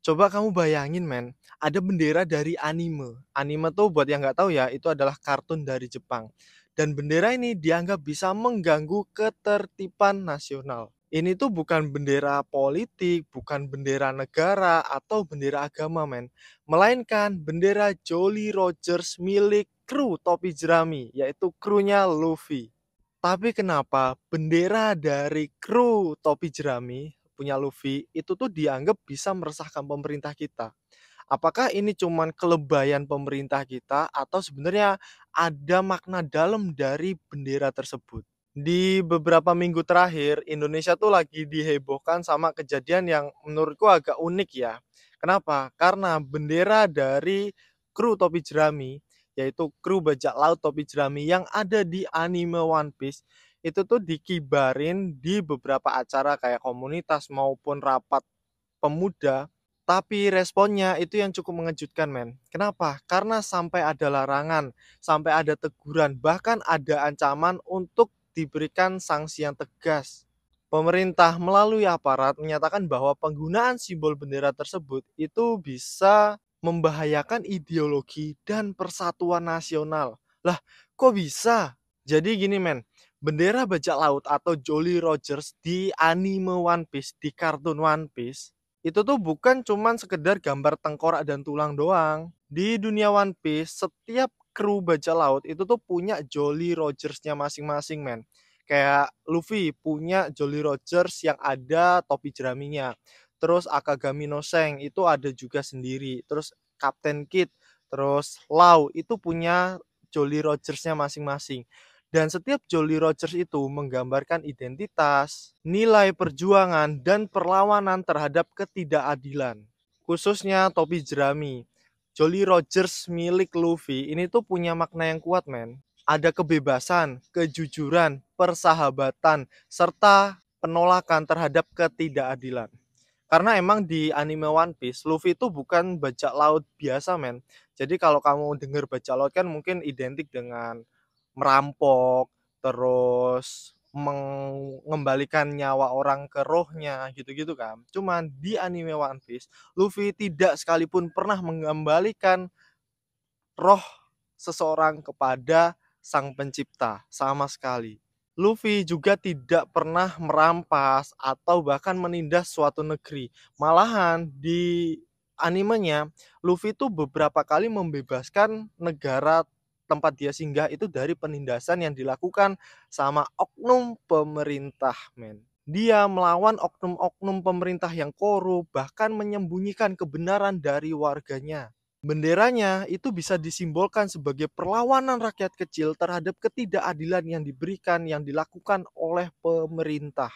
Coba kamu bayangin men, ada bendera dari anime. Anime tuh buat yang nggak tahu ya, itu adalah kartun dari Jepang. Dan bendera ini dianggap bisa mengganggu ketertiban nasional. Ini tuh bukan bendera politik, bukan bendera negara, atau bendera agama men. Melainkan bendera Jolly Rogers milik kru topi jerami, yaitu krunya Luffy. Tapi kenapa bendera dari kru topi jerami punya Luffy itu tuh dianggap bisa meresahkan pemerintah kita? Apakah ini cuman kelebayan pemerintah kita atau sebenarnya ada makna dalam dari bendera tersebut? Di beberapa minggu terakhir, Indonesia tuh lagi dihebohkan sama kejadian yang menurutku agak unik ya. Kenapa? Karena bendera dari kru topi jerami, yaitu kru bajak laut topi jerami yang ada di anime One Piece, itu tuh dikibarin di beberapa acara kayak komunitas maupun rapat pemuda. Tapi responnya itu yang cukup mengejutkan men. Kenapa? Karena sampai ada larangan, sampai ada teguran, bahkan ada ancaman untuk diberikan sanksi yang tegas. Pemerintah melalui aparat menyatakan bahwa penggunaan simbol bendera tersebut itu bisa membahayakan ideologi dan persatuan nasional. Lah, kok bisa? Jadi gini men, bendera bajak laut atau Jolly Rogers di anime One Piece, di kartun One Piece, itu tuh bukan cuman sekedar gambar tengkorak dan tulang doang. Di dunia One Piece, setiap kru bajak laut itu tuh punya Jolly Rogers-nya masing-masing men. Kayak Luffy punya Jolly Rogers yang ada topi jeraminya. Terus Akagami no Seng itu ada juga sendiri. Terus Captain Kid, terus Lau itu punya Jolly Rogers-nya masing-masing. Dan setiap Jolly Rogers itu menggambarkan identitas, nilai perjuangan, dan perlawanan terhadap ketidakadilan. Khususnya topi jerami. Jolly Rogers milik Luffy ini tuh punya makna yang kuat men. Ada kebebasan, kejujuran, persahabatan, serta penolakan terhadap ketidakadilan. Karena emang di anime One Piece, Luffy itu bukan bajak laut biasa men. Jadi kalau kamu dengar bajak laut kan mungkin identik dengan merampok, terus mengembalikan nyawa orang ke rohnya gitu-gitu kan. Cuman di anime One Piece, Luffy tidak sekalipun pernah mengembalikan roh seseorang kepada sang pencipta sama sekali. Luffy juga tidak pernah merampas atau bahkan menindas suatu negeri. Malahan di animenya, Luffy itu beberapa kali membebaskan negara tempat dia singgah itu dari penindasan yang dilakukan sama oknum pemerintah, men. Dia melawan oknum-oknum pemerintah yang korup, bahkan menyembunyikan kebenaran dari warganya. Benderanya itu bisa disimbolkan sebagai perlawanan rakyat kecil terhadap ketidakadilan yang diberikan, yang dilakukan oleh pemerintah.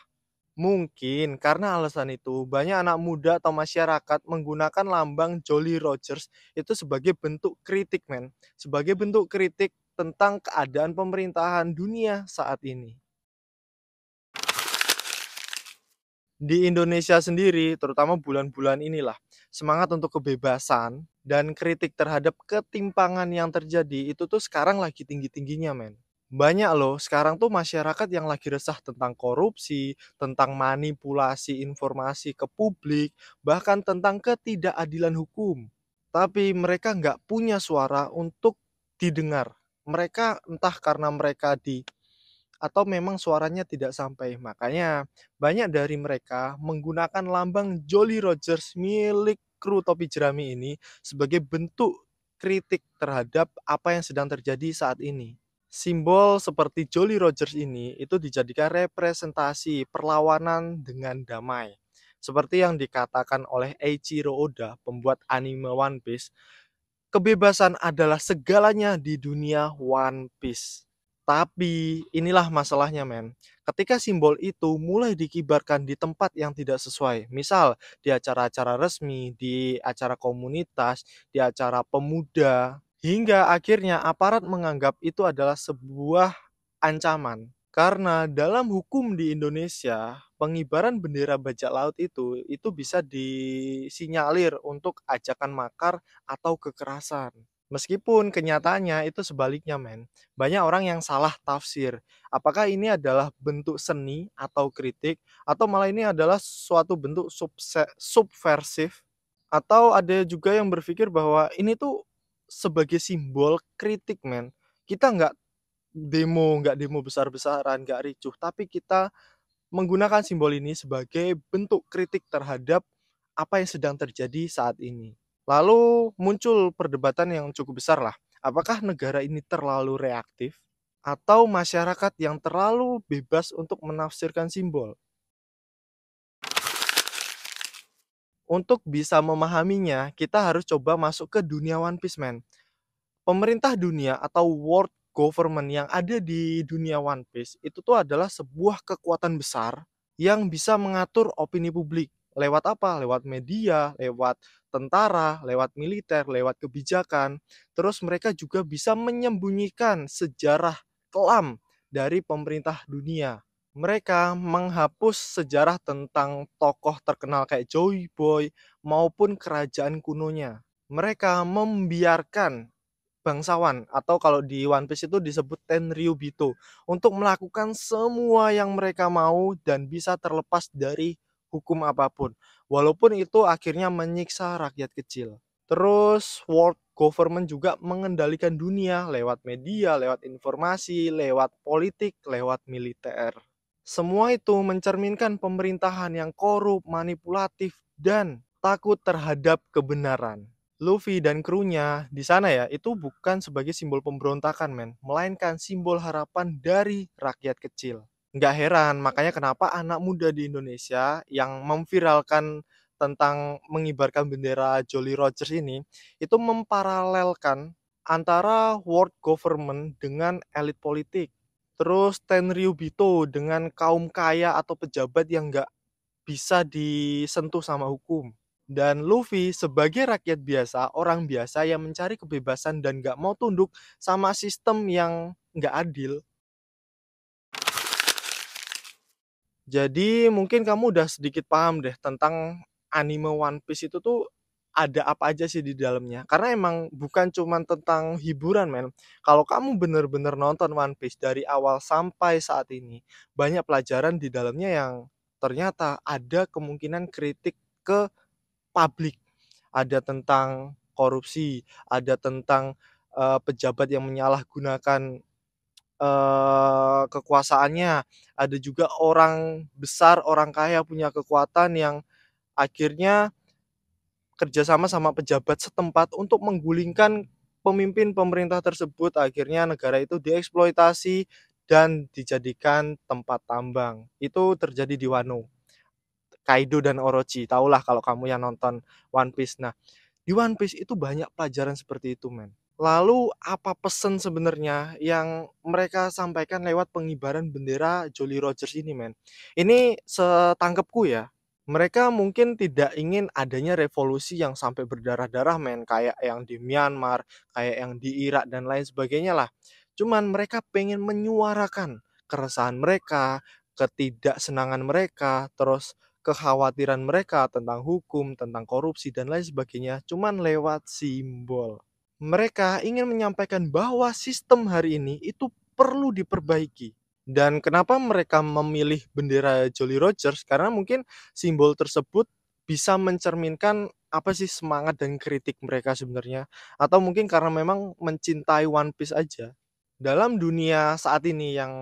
Mungkin karena alasan itu, banyak anak muda atau masyarakat menggunakan lambang Jolly Rogers itu sebagai bentuk kritik, men. Sebagai bentuk kritik tentang keadaan pemerintahan dunia saat ini. Di Indonesia sendiri, terutama bulan-bulan inilah, semangat untuk kebebasan dan kritik terhadap ketimpangan yang terjadi itu tuh sekarang lagi tinggi-tingginya, men. Banyak loh, sekarang tuh masyarakat yang lagi resah tentang korupsi, tentang manipulasi informasi ke publik, bahkan tentang ketidakadilan hukum. Tapi mereka nggak punya suara untuk didengar. Mereka entah karena mereka atau memang suaranya tidak sampai. Makanya banyak dari mereka menggunakan lambang Jolly Rogers milik kru topi jerami ini sebagai bentuk kritik terhadap apa yang sedang terjadi saat ini. Simbol seperti Jolly Rogers ini itu dijadikan representasi perlawanan dengan damai. Seperti yang dikatakan oleh Eiichiro Oda, pembuat anime One Piece, kebebasan adalah segalanya di dunia One Piece. Tapi inilah masalahnya men. Ketika simbol itu mulai dikibarkan di tempat yang tidak sesuai, misal di acara-acara resmi, di acara komunitas, di acara pemuda, hingga akhirnya aparat menganggap itu adalah sebuah ancaman. Karena dalam hukum di Indonesia, pengibaran bendera bajak laut itu bisa disinyalir untuk ajakan makar atau kekerasan. Meskipun kenyataannya itu sebaliknya, men. Banyak orang yang salah tafsir. Apakah ini adalah bentuk seni atau kritik, atau malah ini adalah suatu bentuk subversif Atau ada juga yang berpikir bahwa ini tuh sebagai simbol kritik, men. Kita nggak demo besar-besaran, nggak ricuh, tapi kita menggunakan simbol ini sebagai bentuk kritik terhadap apa yang sedang terjadi saat ini. Lalu muncul perdebatan yang cukup besar lah. Apakah negara ini terlalu reaktif atau masyarakat yang terlalu bebas untuk menafsirkan simbol? Untuk bisa memahaminya, kita harus coba masuk ke dunia One Piece, man. Pemerintah dunia atau world government yang ada di dunia One Piece itu tuh adalah sebuah kekuatan besar yang bisa mengatur opini publik. Lewat apa? Lewat media, lewat tentara, lewat militer, lewat kebijakan. Terus mereka juga bisa menyembunyikan sejarah kelam dari pemerintah dunia. Mereka menghapus sejarah tentang tokoh terkenal kayak Joy Boy maupun kerajaan kunonya. Mereka membiarkan bangsawan atau kalau di One Piece itu disebut Tenryubito untuk melakukan semua yang mereka mau dan bisa terlepas dari hukum apapun. Walaupun itu akhirnya menyiksa rakyat kecil. Terus world government juga mengendalikan dunia lewat media, lewat informasi, lewat politik, lewat militer. Semua itu mencerminkan pemerintahan yang korup, manipulatif, dan takut terhadap kebenaran. Luffy dan krunya di sana ya, itu bukan sebagai simbol pemberontakan, men, melainkan simbol harapan dari rakyat kecil. Nggak heran, makanya kenapa anak muda di Indonesia yang memviralkan tentang mengibarkan bendera Jolly Rogers ini, itu memparalelkan antara world government dengan elit politik. Terus Tenryubito dengan kaum kaya atau pejabat yang nggak bisa disentuh sama hukum. Dan Luffy sebagai rakyat biasa, orang biasa yang mencari kebebasan dan nggak mau tunduk sama sistem yang nggak adil. Jadi mungkin kamu udah sedikit paham deh tentang anime One Piece itu tuh ada apa aja sih di dalamnya. Karena emang bukan cuman tentang hiburan, men. Kalau kamu bener-bener nonton One Piece dari awal sampai saat ini, banyak pelajaran di dalamnya yang ternyata ada kemungkinan kritik ke publik. Ada tentang korupsi, ada tentang pejabat yang menyalahgunakan kekuasaannya, ada juga orang besar, orang kaya punya kekuatan yang akhirnya kerjasama sama pejabat setempat untuk menggulingkan pemimpin pemerintah tersebut, akhirnya negara itu dieksploitasi dan dijadikan tempat tambang. Itu terjadi di Wano, Kaido dan Orochi, tahulah kalau kamu yang nonton One Piece. Nah, di One Piece itu banyak pelajaran seperti itu, men. Lalu apa pesan sebenarnya yang mereka sampaikan lewat pengibaran bendera Jolly Rogers ini, men? Ini setangkepku ya, mereka mungkin tidak ingin adanya revolusi yang sampai berdarah-darah, men, kayak yang di Myanmar, kayak yang di Irak dan lain sebagainya lah. Cuman mereka pengen menyuarakan keresahan mereka, ketidaksenangan mereka, terus kekhawatiran mereka tentang hukum, tentang korupsi dan lain sebagainya, cuman lewat simbol. Mereka ingin menyampaikan bahwa sistem hari ini itu perlu diperbaiki. Dan kenapa mereka memilih bendera Jolly Rogers? Karena mungkin simbol tersebut bisa mencerminkan apa sih semangat dan kritik mereka sebenarnya. Atau mungkin karena memang mencintai One Piece aja. Dalam dunia saat ini yang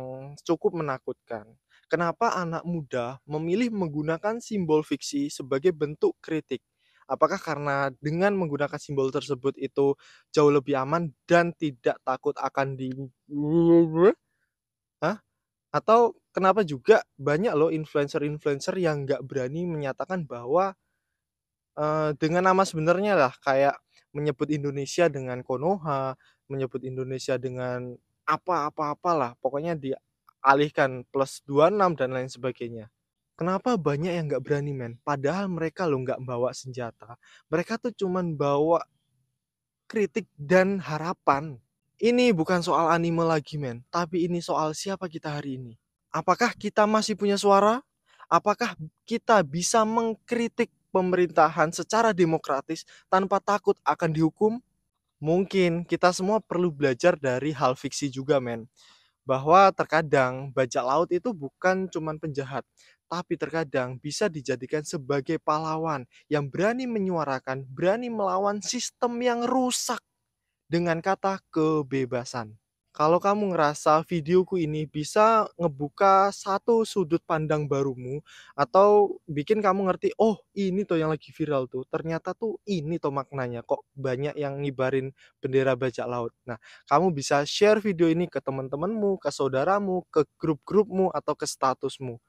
cukup menakutkan, kenapa anak muda memilih menggunakan simbol fiksi sebagai bentuk kritik? Apakah karena dengan menggunakan simbol tersebut itu jauh lebih aman dan tidak takut akan Hah? Atau kenapa juga banyak loh influencer-influencer yang nggak berani menyatakan bahwa, dengan nama sebenarnya lah, kayak menyebut Indonesia dengan Konoha, menyebut Indonesia dengan apa-apalah, pokoknya dialihkan +26 dan lain sebagainya. Kenapa banyak yang nggak berani, men? Padahal mereka loh nggak bawa senjata, mereka tuh cuman bawa kritik dan harapan. Ini bukan soal anime lagi, men, tapi ini soal siapa kita hari ini. Apakah kita masih punya suara? Apakah kita bisa mengkritik pemerintahan secara demokratis tanpa takut akan dihukum? Mungkin kita semua perlu belajar dari hal fiksi juga, men. bahwa terkadang bajak laut itu bukan cuman penjahat, tapi terkadang bisa dijadikan sebagai pahlawan yang berani menyuarakan, berani melawan sistem yang rusak dengan kata kebebasan. Kalau kamu ngerasa videoku ini bisa ngebuka satu sudut pandang barumu atau bikin kamu ngerti, "Oh, ini tuh yang lagi viral tuh, ternyata tuh ini tuh maknanya, kok banyak yang ngibarin bendera bajak laut." Nah, kamu bisa share video ini ke teman-temanmu, ke saudaramu, ke grup-grupmu, atau ke statusmu.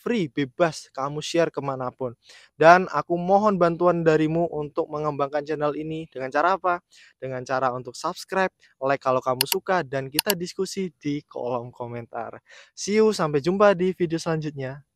Free, bebas, kamu share kemanapun. Dan aku mohon bantuan darimu untuk mengembangkan channel ini dengan cara apa? Dengan cara untuk subscribe, like kalau kamu suka, dan kita diskusi di kolom komentar. See you, sampai jumpa di video selanjutnya.